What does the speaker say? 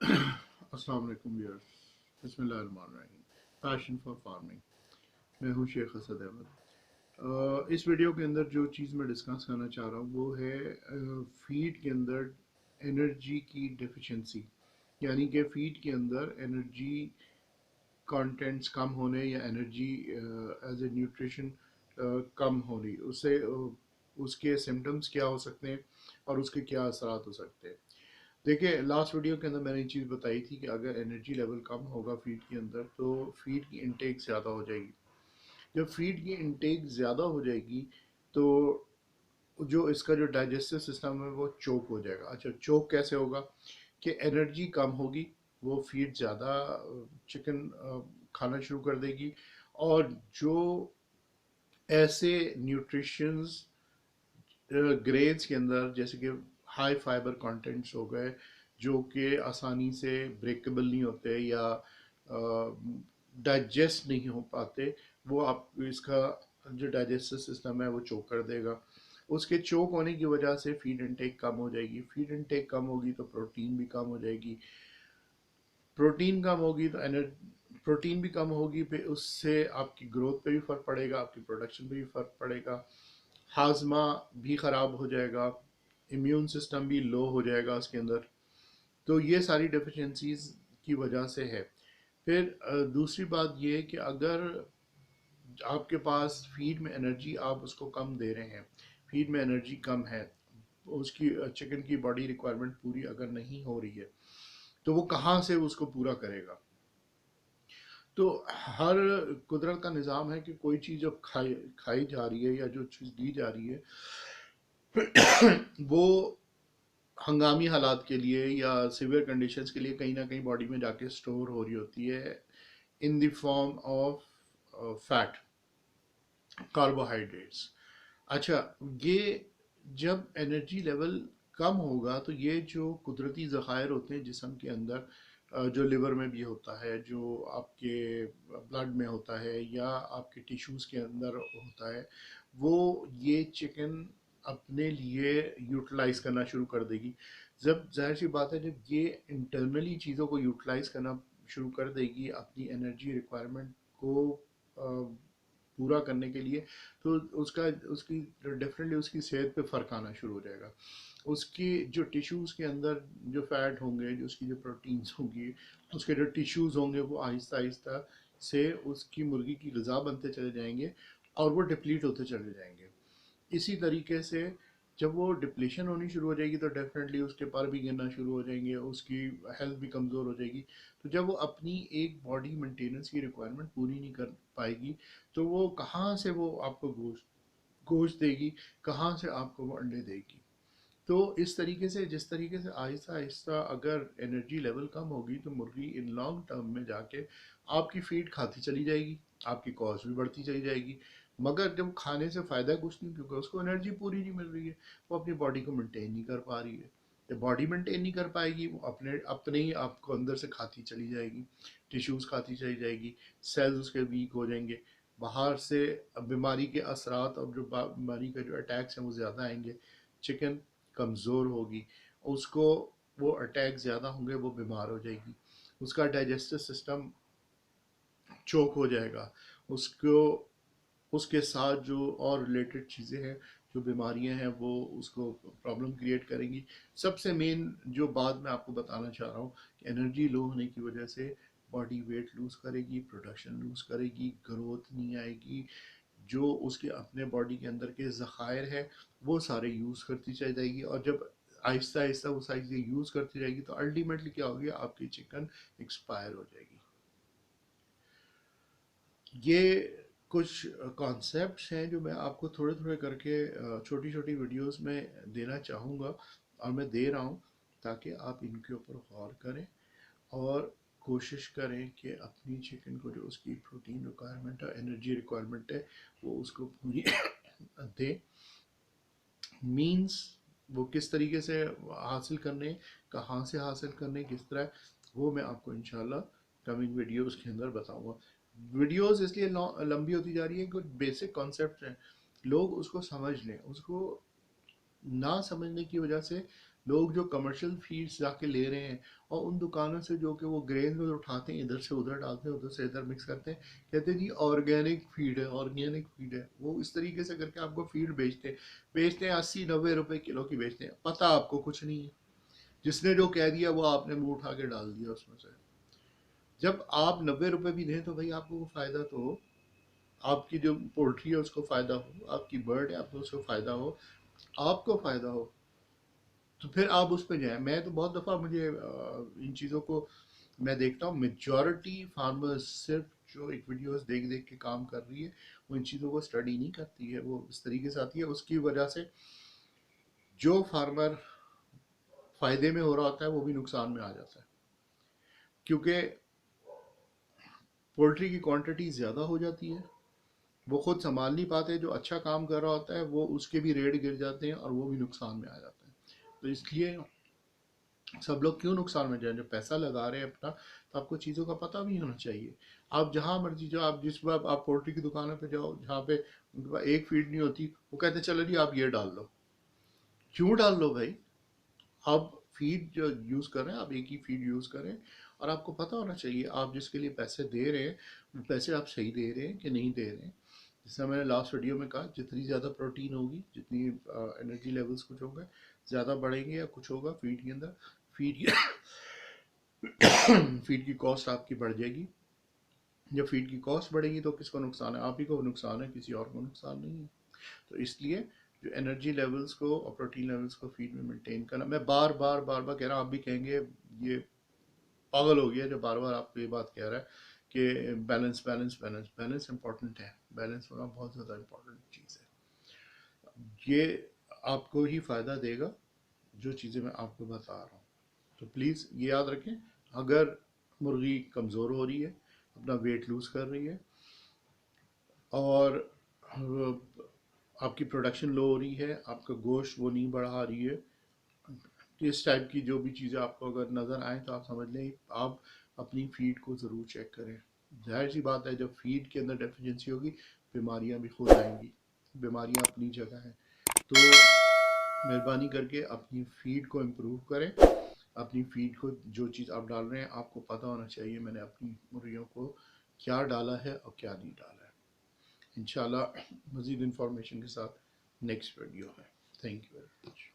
अस्सलाम वालेकुम व्यूअर्स, बिस्मिल्लाहिर्रहमानिर्रहीम। पैशन फॉर फार्मिंग, मैं हूं शेख असद अहमद। इस वीडियो के अंदर जो चीज़ मैं डिस्कस करना चाह रहा हूं वो है फीड के अंदर एनर्जी की डेफिशिएंसी, यानी कि फीड के अंदर एनर्जी कंटेंट्स कम होने या एनर्जी एज ए न्यूट्रिशन कम होनी, उससे उसके सिम्टम्स क्या हो सकते हैं और उसके क्या असरात हो सकते हैं। देखिए, लास्ट वीडियो के अंदर मैंने एक चीज़ बताई थी कि अगर एनर्जी लेवल कम होगा फीड के अंदर तो फीड की इनटेक ज़्यादा हो जाएगी। जब फीड की इनटेक ज़्यादा हो जाएगी तो जो इसका जो डाइजेस्टिव सिस्टम है वो चोक हो जाएगा। अच्छा, चोक कैसे होगा कि एनर्जी कम होगी, वो फीड ज़्यादा चिकन खाना शुरू कर देगी, और जो ऐसे न्यूट्रिशंस ग्रेन्स के अंदर जैसे कि हाई फाइबर कंटेंट्स हो गए जो कि आसानी से ब्रेकेबल नहीं होते या डाइजेस्ट नहीं हो पाते, वो आप इसका जो डाइजेस्टिव सिस्टम है वो चोक कर देगा। उसके चोक होने की वजह से फीड इनटेक कम हो जाएगी। फीड इनटेक कम होगी तो प्रोटीन भी कम हो जाएगी। प्रोटीन कम होगी तो प्रोटीन भी कम होगी, पे उससे आपकी ग्रोथ पे भी फ़र्क पड़ेगा, आपकी प्रोडक्शन पे भी फ़र्क पड़ेगा, हाजमा भी ख़राब हो जाएगा, इम्यून सिस्टम भी लो हो जाएगा उसके अंदर। तो ये सारी डेफिशिएंसीज की वजह से है। फिर दूसरी बात ये है कि अगर आपके पास फीड में एनर्जी आप उसको कम दे रहे हैं, फीड में एनर्जी कम है, उसकी चिकन की बॉडी रिक्वायरमेंट पूरी अगर नहीं हो रही है तो वो कहाँ से उसको पूरा करेगा। तो हर कुदरत का निज़ाम है कि कोई चीज़ जब खाई खाई जा रही है या जो चीज़ दी जा रही है वो हंगामी हालात के लिए या सिवियर कंडीशंस के लिए कहीं ना कहीं बॉडी में जाके स्टोर हो रही होती है in the form of fat, carbohydrates. अच्छा, ये जब एनर्जी लेवल कम होगा तो ये जो कुदरती ज़खायर होते हैं जिस्म के अंदर, जो लिवर में भी होता है, जो आपके ब्लड में होता है या आपके टिश्यूज़ के अंदर होता है, वो ये चिकन अपने लिए यूटिलाइज करना शुरू कर देगी। जब जाहिर सी बात है, जब ये इंटरनली चीज़ों को यूटिलाइज करना शुरू कर देगी अपनी एनर्जी रिक्वायरमेंट को पूरा करने के लिए, तो उसका उसकी डेफिनेटली उसकी सेहत पे फ़र्क आना शुरू हो जाएगा। उसकी जो टिश्यूज़ के अंदर जो फैट होंगे, जो उसकी जो प्रोटीन्स होंगी, उसके जो टिश्यूज़ होंगे वो आहिस्ता आहिस्ता से उसकी मुर्गी की ग़िज़ा बनते चले जाएंगे और वो डिप्लीट होते चले जाएंगे। इसी तरीके से जब वो डिप्लेशन होनी शुरू हो जाएगी तो डेफिनेटली उसके पर भी गिरना शुरू हो जाएंगे, उसकी हेल्थ भी कमज़ोर हो जाएगी। तो जब वो अपनी एक बॉडी मेंटेनेंस की रिक्वायरमेंट पूरी नहीं कर पाएगी तो वो कहाँ से वो आपको गोश्त गोश्त देगी, कहाँ से आपको वो अंडे देगी। तो इस तरीके से, जिस तरीके से आहिस्ता आहिस्ता अगर एनर्जी लेवल कम होगी तो मुर्गी इन लॉन्ग टर्म में जाके आपकी फीड खाती चली जाएगी, आपकी कॉस्ट भी बढ़ती चली जाएगी। मगर जब खाने से फ़ायदा कुछ नहीं, क्योंकि उसको एनर्जी पूरी नहीं मिल रही है, वो अपनी बॉडी को मेंटेन नहीं कर पा रही है। जब बॉडी मेंटेन नहीं कर पाएगी वो अपने अपने ही आपको अंदर से खाती चली जाएगी, टिश्यूज़ खाती चली जाएगी, सेल्स उसके वीक हो जाएंगे, बाहर से बीमारी के असरात और जो बीमारी के जो अटैक्स हैं वो ज़्यादा आएंगे। चिकन कमज़ोर होगी, उसको वो अटैक ज़्यादा होंगे, वो बीमार हो जाएगी, उसका डाइजेस्टिव सिस्टम चोक हो जाएगा, उसको उसके साथ जो और रिलेटेड चीज़ें हैं, जो बीमारियां हैं, वो उसको प्रॉब्लम क्रिएट करेंगी। सबसे मेन जो बात मैं आपको बताना चाह रहा हूँ कि एनर्जी लो होने की वजह से बॉडी वेट लूज़ करेगी, प्रोडक्शन लूज़ करेगी, ग्रोथ नहीं आएगी, जो उसके अपने बॉडी के अंदर के ज़खायर है वो सारे यूज़ करती चली जाएगी। और जब आहिस्ता आहिस्ता वो सारी चीज़ें यूज़ करती रहेगी तो अल्टीमेटली क्या होगी, आपकी चिकन एक्सपायर हो जाएगी। ये कुछ कॉन्सेप्ट्स हैं जो मैं आपको थोड़े थोड़े करके छोटी छोटी वीडियोस में देना चाहूँगा, और मैं दे रहा हूँ ताकि आप इनके ऊपर गौर करें और कोशिश करें कि अपनी चिकन को जो उसकी प्रोटीन रिक्वायरमेंट है, एनर्जी रिक्वायरमेंट है, वो उसको पूरी दें। मीन्स वो किस तरीके से हासिल करने, कहाँ से हासिल करने, किस तरह, वो मैं आपको इंशाल्लाह कमिंग वीडियोस के अंदर बताऊंगा। वीडियोस इसलिए लंबी होती जा रही है, कुछ बेसिक कॉन्सेप्ट हैं, लोग उसको समझ लें। उसको ना समझने की वजह से لوگ جو کمرشل فیڈس جا کے لے رہے ہیں اور ان دکانوں سے جو کہ وہ گرین اٹھاتے ہیں ادھر سے ادھر ڈالتے ہیں ادھر سے ادھر مکس کرتے ہیں، کہتے ہیں جی آرگینک فیڈ ہے آرگینک فیڈ ہے، وہ اس طریقے سے کر کے آپ کو فیڈ بیچتے ہیں 80-90 روپے کلو کی بیچتے ہیں، پتہ آپ کو کچھ نہیں ہے، جس نے جو کہہ دیا وہ آپ نے منہ اٹھا کے ڈال دیا اس میں سے۔ جب آپ 90 روپے بھی دیں تو بھائی آپ کو فائدہ تو ہو، آپ کی جو پولٹری ہے اس کو فائدہ ہو، آپ کی برڈ ہے آپ کو اس کو فائدہ ہو، آپ کو فائدہ ہو، تو پھر آپ اس پہ جائیں۔ میں تو بہت دفعہ مجھے ان چیزوں کو میں دیکھتا ہوں، میجورٹی فارمرز صرف جو ایک ویڈیوز دیکھ دیکھ کے کام کر رہی ہے وہ ان چیزوں کو اسٹڈی نہیں کرتی ہے، وہ اس طریقے سے آتی ہے، اس کی وجہ سے جو فارمر فائدے میں ہو رہا ہوتا ہے وہ بھی نقصان میں آ جاتا ہے، کیونکہ پولٹری کی کوانٹٹی زیادہ ہو جاتی ہے، وہ خود سنبھال نہیں پاتے، جو اچھا کام کر رہا ہوتا ہے وہ اس کے بھی ریٹ گر جاتے ہیں اور وہ بھی نقصان میں آ جاتے ہیں۔ تو اس لیے سب لوگ کیوں نقصان میں جائیں؟ جو پیسہ لگا رہے ہیں اپنا، تو آپ کو چیزوں کا پتہ بھی ہونا چاہیے۔ آپ جہاں مرضی جاؤ، آپ جس بار آپ پولٹری کی دکانوں پہ جاؤ جہاں پہ ان کے پاس ایک فیڈ نہیں ہوتی، وہ کہتے ہیں چلو جی آپ یہ ڈال لو۔ کیوں ڈال لو بھائی؟ آپ فیڈ جو یوز کر رہے ہیں آپ ایک ہی فیڈ یوز کریں، اور آپ کو پتہ ہونا چاہیے آپ جس کے لیے پیسے دے رہے ہیں وہ پیسے آپ صحیح دے رہے ہیں کہ نہیں دے رہے ہیں۔ جس طرح میں نے لاسٹ ویڈیو میں کہا، جتنی زیادہ پروٹین ہوگی، جتنی انرجی لیولز کچھ ہوگا زیادہ بڑھیں گے یا کچھ ہوگا فیڈ کے اندر، فیڈ کی فیڈ کی کاسٹ آپ کی بڑھ جائے گی۔ جب فیڈ کی کاسٹ بڑھے گی تو کس کو نقصان ہے؟ آپ ہی کو نقصان ہے، کسی اور کو نقصان نہیں ہے۔ تو اس لیے جو انرجی لیولز کو اور پروٹین لیولز کو فیڈ میں مینٹین کرنا، میں بار بار بار بار کہہ رہا ہوں، آپ بھی کہیں گے یہ پاگل ہو گیا جو بار بار آپ کو یہ بات کہہ رہا ہے کہ balance balance balance balance important ہے، بیلنس ہونا بہت زیادہ امپورٹنٹ چیز ہے۔ یہ آپ کو ہی فائدہ دے گا جو چیزیں میں آپ کو بتا رہا ہوں۔ تو پلیز یہ یاد رکھیں، اگر مرغی کمزور ہو رہی ہے، اپنا ویٹ لوز کر رہی ہے، اور آپ کی پروڈکشن لو ہو رہی ہے، آپ کا گوشت وہ نہیں بڑھا رہی ہے، اس ٹائپ کی جو بھی چیزیں آپ کو اگر نظر آئیں تو آپ سمجھ لیں آپ اپنی فیڈ کو ضرور چیک کریں۔ ظاہر سی بات ہے جب فیڈ کے اندر ڈیفیشنسی ہوگی بیماریاں بھی خود آئیں گی، بیماریاں اپنی جگہ ہیں۔ تو مہربانی کر کے اپنی فیڈ کو امپروو کریں، اپنی فیڈ کو جو چیز آپ ڈال رہے ہیں آپ کو پتہ ہونا چاہیے میں نے اپنی مرغیوں کو کیا ڈالا ہے اور کیا نہیں ڈالا ہے۔ انشاءاللہ مزید انفارمیشن کے ساتھ نیکسٹ ویڈیو ہے۔ Thank you very much.